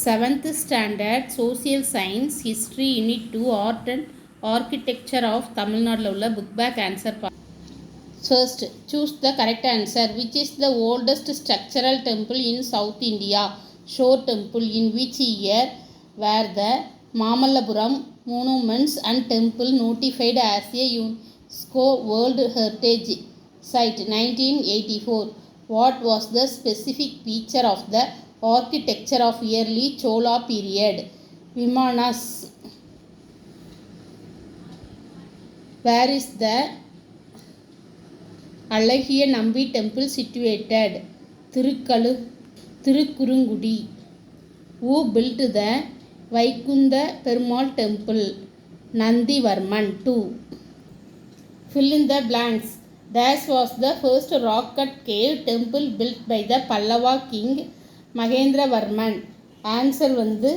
7th standard social science history unit 2 art and architecture of Tamil Nadu உள்ள book back answer. First, choose the correct answer. Which is the oldest structural temple in South India? Shore temple. In which year were the Mamallapuram monuments and temple notified as a UNESCO World Heritage Site? 1984. What was the specific feature of the architecture of early Chola period? Vimanas. Where is the அழகிய நம்பி temple situated? Thirukkurungudi. Who built the Vaikunda Perumal temple? Nandivarman II. Fill in the blanks. This was the first rock cut cave temple built by the Pallava king Mahendravarman. Answer வந்து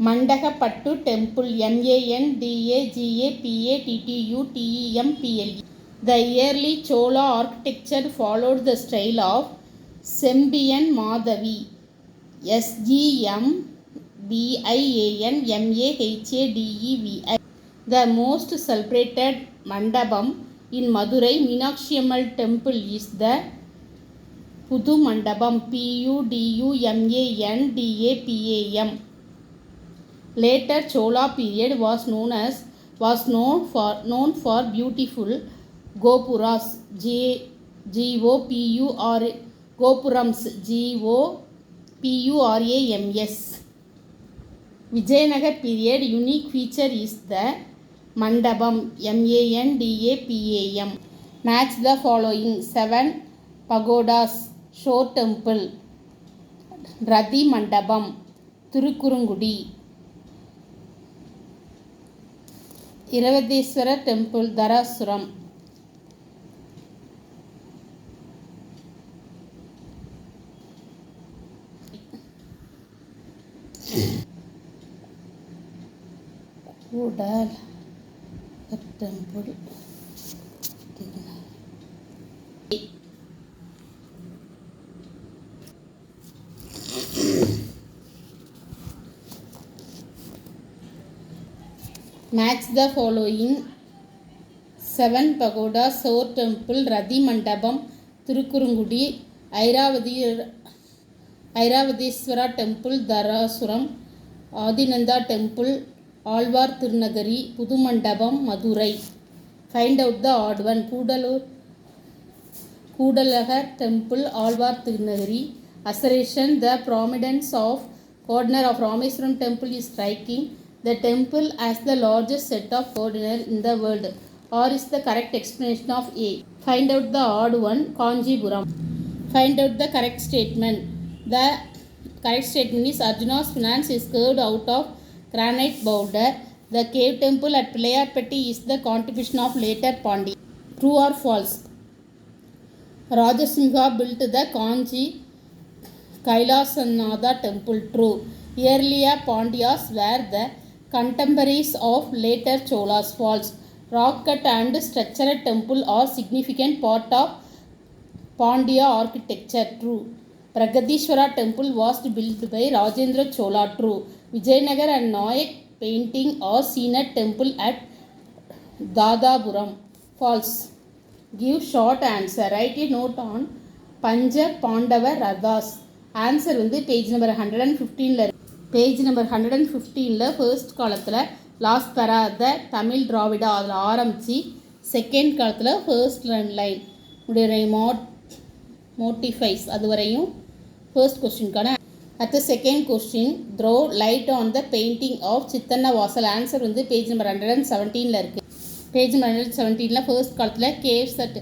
Mandagapattu temple. MANDAGAPATTUTEMPLE. The early Chola architecture followed the style of Sembiyan Madhavi. SGMBIANMAHADEVI. The most celebrated mandapam in Madurai Meenakshi temple is the Pudu Mandapam. PUDUMANDAPAM. Later Chola period was known for beautiful gopuras. Gopurams. GOPURAMS. Vijayanagar period unique feature is the mandapam. MANDAPAM. Match the following. 7 pagodas. Shore temple. Rathi mandapam. Thirukurungudi. Iravadeswara temple. Dharasuram. Kodal temple. Match the following. 7 pagodas. Shore temple. Rathi mandapam. Thirukurungudi. Airavadeswara temple. Dharasuram. Adinanda temple. Alvar Tirunagari. Pudu mandapam. Madurai. Find out the odd one. Kudalagar temple. Alvar Tirunagari. Assertion. The prominence of corner of Rameswaram temple is striking. The temple has the largest set of corners in the world. Or is the correct explanation of A. Find out the odd one. Kanjipuram. Find out the correct statement. The correct statement is Arjuna's finance is carved out of granite boulder. The cave temple at Pilayarpatti is the contribution of later Pandya. True or false? Rajasimha built the Kanchi Kailasanatha temple. True. Earlier Pandyas were the contemporaries of later Cholas. False. Rock cut and structured temple are significant part of Pandya architecture. True. Pragadishwara temple was built by Rajendra Chola. True. Vijayanagar and Nayak painting are seen at temple at Dadapuram. False. Give short answer. Write a note on Panja Pandava Rathas. Answer வந்து page number 115 page number 115 first காலத்தில் last பேரா த தமிழ் திராவிடா அதில் ஆரம்பித்து second காலத்தில் first 2 line உடைய மோட்டிஃபைஸ் அது வரையும் first கொஸ்டினுக்கான. அடுத்த second question throw light on the painting of Sittanavasal. Answer வந்து பேஜ் நம்பர் 117 இருக்குது. பேஜ் நம்பர் 117 ஃபர்ஸ்ட் காலத்தில் கேவ் செட்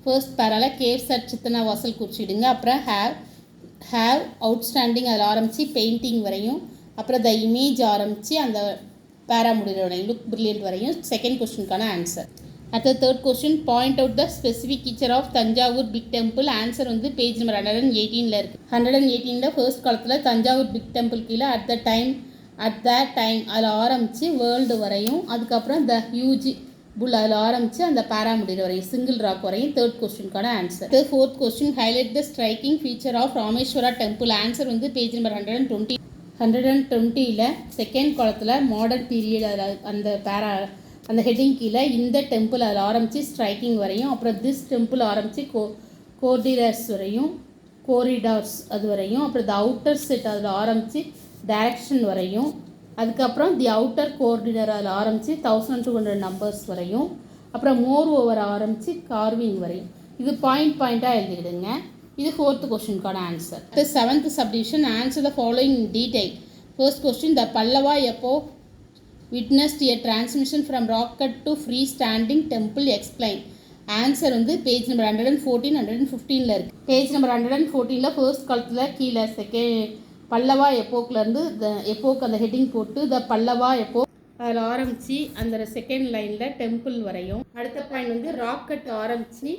ஃபர்ஸ்ட் பேராவில் கேவ் செட் சித்தன்ன வாசல் குறிச்சிடுங்க. அப்புறம் ஹேவ் அவுட்ஸ்டாண்டிங் அதில் ஆரம்பித்து பெயிண்டிங் வரையும், அப்புறம் த இமேஜ் ஆரம்பித்து அந்த பேரா முடிகிற வரையும் லுக் பிரில்லியன்ட் வரையும் செகண்ட் கொஸ்டினுக்கான ஆன்சர். அடுத்த third question point out the specific feature of Thanjavur big temple. Answer வந்து பேஜ் நம்பர் 118 இருக்குது. 118 ஃபர்ஸ்ட் காலத்தில் தஞ்சாவூர் பிக் டெம்பிள் கீழே அட் த டைம் அதில் ஆரம்பித்து வேர்ல்டு வரையும், அதுக்கப்புறம் த ஹியூஜ் புல் அதில் ஆரம்பித்து அந்த பேரா முடிகிற வரையும் சிங்கிள் ராக் வரையும் தேர்ட் கொஸ்டினுக்கான answer. Fourth question highlight the striking feature of Rameswara temple. Answer வந்து பேஜ் நம்பர் 120. 120ல் செகண்ட் காலத்தில் மாடர்ன் பீரியட் அதில் அந்த ஹெட்டிங் கீழே இந்த டெம்பிள் அதில் ஆரம்பித்து ஸ்ட்ரைக்கிங் வரையும், அப்புறம் திஸ் டெம்பிள் ஆரம்பித்து கோர்டிடர்ஸ் வரையும், கோரிடார்ஸ் அது வரையும், அப்புறம் த அவுட்டர் செட் அதில் ஆரம்பித்து டைரக்ஷன் வரையும், அதுக்கப்புறம் தி அவுட்டர் கோர்டினர் அதில் ஆரம்பித்து 1200 நம்பர்ஸ் வரையும், அப்புறம் மோர் ஓவர் ஆரம்பித்து கார்விங் வரையும். இது பாயிண்ட்டாக எழுதிடுங்க. இது 4th கொஸ்டினுக்கான answer. The 7th subdivision, answer the following in detail. First question, the Pallava epoch witnessed a transmission from rock cut to freestanding temple. Explain. Answer வந்து பேஜ் நம்பர் 114 115 இருக்குது. Page number 114 first காலத்தில் கீழே பல்லவா எப்போக்லேருந்து எப்போக்கு அந்த heading போட்டு த பல்லவா எப்போ அதில் ஆரம்பித்து அந்த செகண்ட் லைனில் டெம்பிள் வரையும். அடுத்த பாயிண்ட் வந்து ராக் கட் ஆரம்பித்து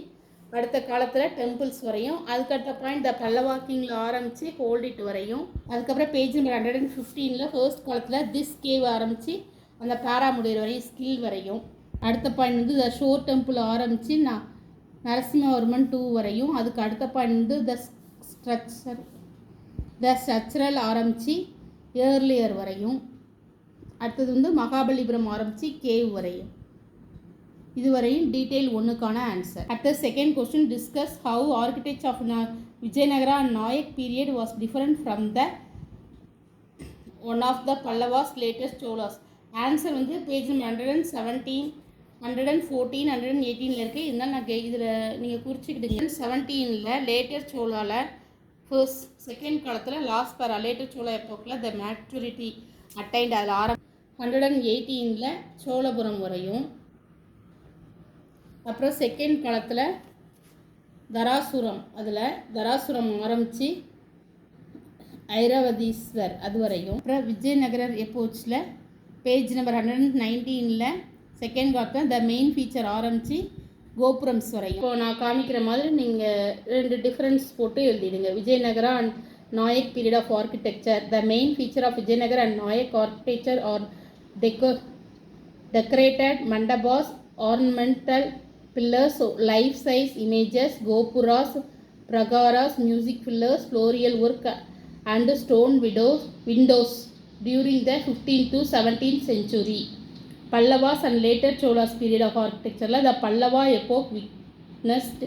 அடுத்த காலத்தில் டெம்பிள்ஸ் வரையும். அதுக்கடுத்த பாயிண்ட் த பல்லவா கிங்கில் ஆரம்பித்து ஹோல்டிட் வரையும். அதுக்கப்புறம் பேஜ் நம்பர் 115 ஃபர்ஸ்ட் காலத்தில் திஸ் கேவ் ஆரம்பித்து அந்த பேரா முடிகிற வரையும் ஸ்கில் வரையும். அடுத்த பாயிண்ட் வந்து த ஷோர் டெம்பிள் ஆரம்பித்து நரசிம்மவர்மன் 2 வரையும். அதுக்கு அடுத்த பாயிண்ட் வந்து த ஸ்ட்ரக்சரல் ஆரம்பித்து ஏர்லியர் வரையும். அடுத்தது வந்து மகாபலிபுரம் ஆரம்பித்து கேவ் வரையும். இதுவரையும் டீட்டெயில் 1க்கான ஆன்சர். அடுத்த second question, discuss how architecture of Vijayanagara and Nayak period was different from the one of the Pallavas latest Cholas. Answer வந்து பேஜ் 117 114 118 இருக்குது. இதனால் நான் இதில் நீங்கள் குறிச்சிக்கிட்டுங்க. 17ல் லேட்டர் சோலாவில் ஃபர்ஸ்ட் செகண்ட் காலத்தில் லாஸ்ட் பேரா லேட்டர் சோலா எப்போக்கில் த மேச்சுரிட்டி அட்டைண்ட் அதில் 118ல் சோழபுரம் வரையும். அப்புறம் செகண்ட் காலத்தில் தராசுரம் ஆரம்பித்து ஐராவதீஸ்வர் அது வரையும். அப்புறம் விஜயநகரர் எப்போச்சில் பேஜ் நம்பர் 119ல் செகண்ட் காலத்தில் த மெயின் ஃபீச்சர் ஆரம்பித்து கோபுரம்ஸ் வரையும். இப்போ நான் காமிக்கிற மாதிரி நீங்கள் 2 டிஃப்ரென்ஸ் போட்டு எழுதிடுங்க. Vijayanagara and Nayak period of architecture. The main feature of Vijayanagar and Nayak architecture are decorated mandabas, ornamental pillars, life-size images, gopuras, pragaras, music pillars, floral work and stone windows during the 15th to 17th century. Pallavas and later Cholas period of architecture. The Pallava epoch witnessed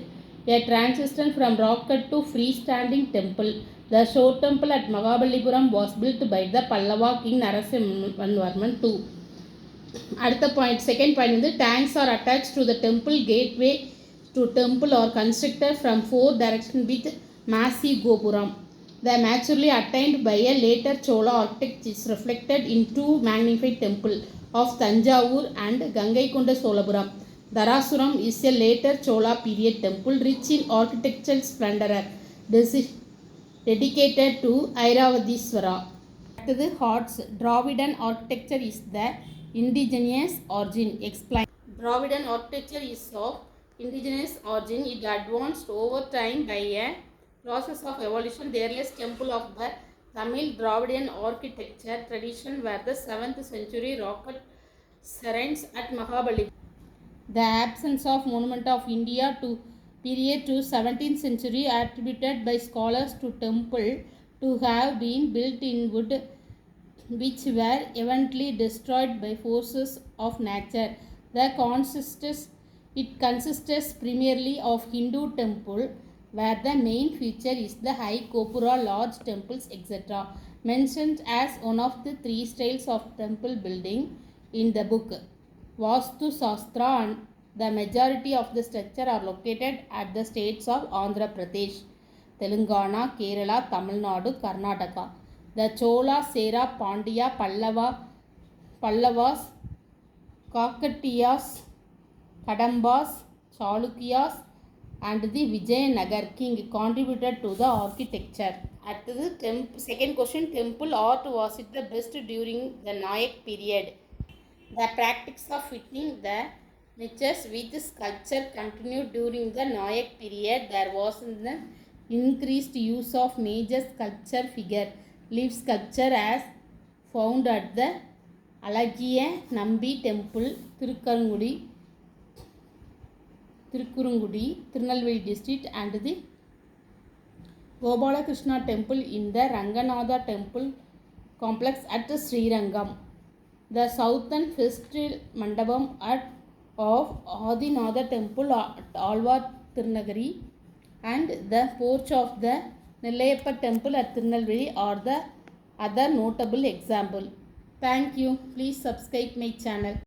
a transition from rock cut to freestanding temple. The show temple at Mahabalipuram was built by the Pallava king Narasimhavarman II. அடுத்த point second point வந்து tanks are attach to the temple gateway to temple are constructed from 4 direction with massive gopuram. The maturity attained by a later Chola architect is reflected in 2 magnified temple of Thanjavur and Gangaikonda Cholapuram. Darasuram is a later Chola period temple rich in architectural splendour dedicated to Airavatesvara. அடுத்தது HOTS. Dravidian architecture is the indigenous origin. Explain. Dravidian architecture is of indigenous origin. It advanced over time by a process of evolution. The earliest temple of the Tamil Dravidian architecture tradition were the 7th century rock-cut shrines at Mahabalipuram. The absence of monument of India to period to 17th century attributed by scholars to temple to have been built in wood, which were eventually destroyed by forces of nature. It consists primarily of Hindu temple, where the main feature is the high gopura, large temples, etc., mentioned as one of the 3 styles of temple building in the book Vastu Shastra, and the majority of the structure are located at the states of Andhra Pradesh, Telangana, Kerala, Tamil Nadu, Karnataka. The Chola, Sera, Pandya, Pallavas, Kakatiyas, Kadambas, Chalukyas and the Vijayanagar king contributed to the architecture. At the second question, temple art was it the best during the Nayak period? The practice of fitting the niches with sculpture continued during the Nayak period. There was an increased use of major sculpture figure leaf sculpture as found at the Alagiya Nambi temple, Tirukkurungudi, Tirunelveli district, and the Gopala Krishna temple in the Ranganatha temple complex at Srirangam. The southern festival mandapam of Adinatha temple at Alvar Tirunagari and the porch of the Nellayappa temple at Tirunelveli are the other notable example. Thank you. Please subscribe my channel.